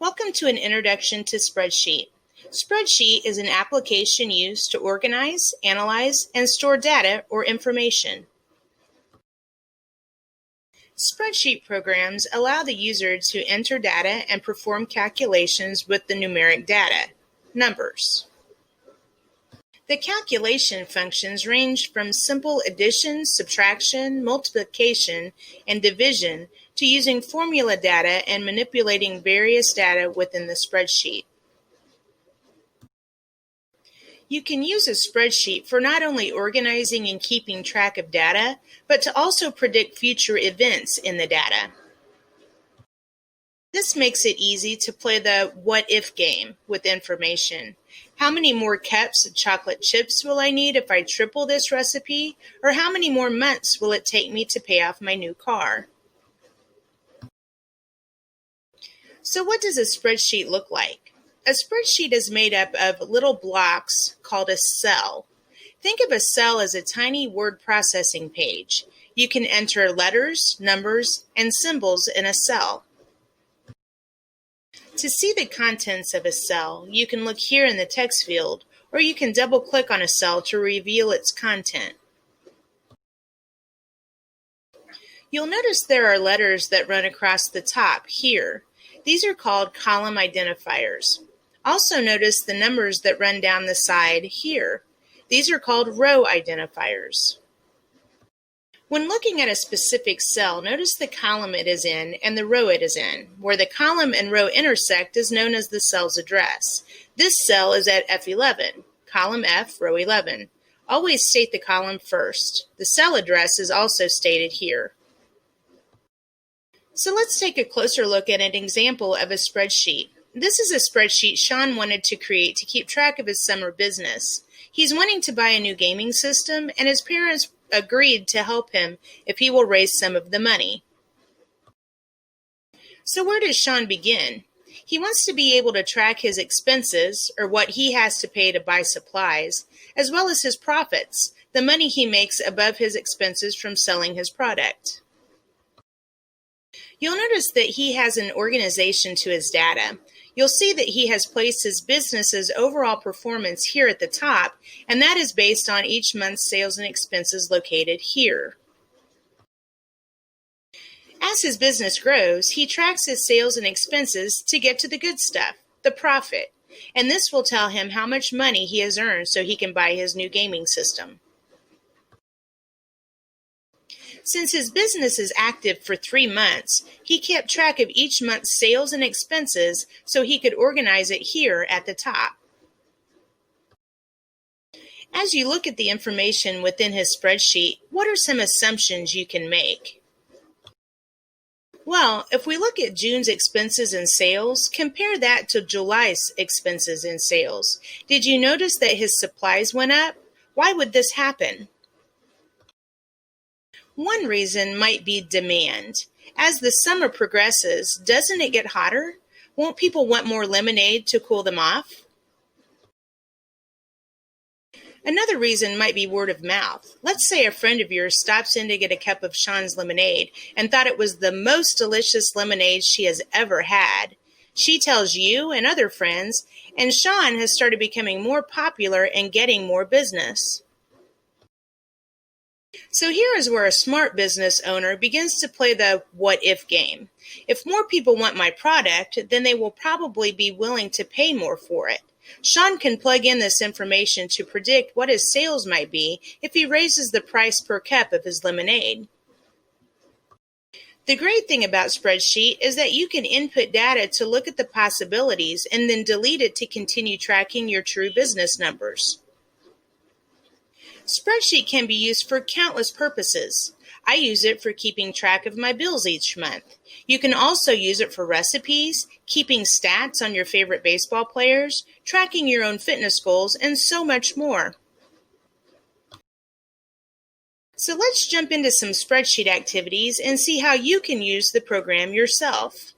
Welcome to an introduction to Spreasheet. Spreadsheet is an application used to organize, analyze, and store data or information. Spreadsheet programs allow the user to enter data and perform calculations with the numeric data, numbers. The calculation functions range from simple addition, subtraction, multiplication, and division to using formula data and manipulating various data within the spreadsheet. You can use a spreadsheet for not only organizing and keeping track of data, but to also predict future events in the data. This makes it easy to play the what-if game with information. How many more cups of chocolate chips will I need if I triple this recipe? Or how many more months will it take me to pay off my new car? So what does a spreadsheet look like? A spreadsheet is made up of little blocks called a cell. Think of a cell as a tiny word processing page. You can enter letters, numbers, and symbols in a cell. To see the contents of a cell, you can look here in the text field, or you can double-click on a cell to reveal its content. You'll notice there are letters that run across the top here. These are called column identifiers. Also notice the numbers that run down the side here. These are called row identifiers. When looking at a specific cell, notice the column it is in and the row it is in. Where the column and row intersect is known as the cell's address. This cell is at F11, column F, row 11. Always state the column first. The cell address is also stated here. So let's take a closer look at an example of a spreadsheet. This is a spreadsheet Sean wanted to create to keep track of his summer business. He's wanting to buy a new gaming system, and his parents agreed to help him if he will raise some of the money. So where does Sean begin? He wants to be able to track his expenses, or what he has to pay to buy supplies, as well as his profits, the money he makes above his expenses from selling his product. You'll notice that he has an organization to his data. You'll see that he has placed his business's overall performance here at the top, and that is based on each month's sales and expenses located here. As his business grows, he tracks his sales and expenses to get to the good stuff, the profit, and this will tell him how much money he has earned so he can buy his new gaming system. Since his business is active for 3 months, he kept track of each month's sales and expenses so he could organize it here at the top. As you look at the information within his spreadsheet, what are some assumptions you can make? Well, if we look at June's expenses and sales, compare that to July's expenses and sales. Did you notice that his supplies went up? Why would this happen? One reason might be demand. As the summer progresses, doesn't it get hotter? Won't people want more lemonade to cool them off? Another reason might be word of mouth. Let's say a friend of yours stops in to get a cup of Sean's lemonade and thought it was the most delicious lemonade she has ever had. She tells you and other friends, and Sean has started becoming more popular and getting more business. So here is where a smart business owner begins to play the what-if game. If more people want my product, then they will probably be willing to pay more for it. Sean can plug in this information to predict what his sales might be if he raises the price per cup of his lemonade. The great thing about Spreadsheet is that you can input data to look at the possibilities and then delete it to continue tracking your true business numbers. Spreadsheet can be used for countless purposes. I use it for keeping track of my bills each month. You can also use it for recipes, keeping stats on your favorite baseball players, tracking your own fitness goals, and so much more. So let's jump into some spreadsheet activities and see how you can use the program yourself.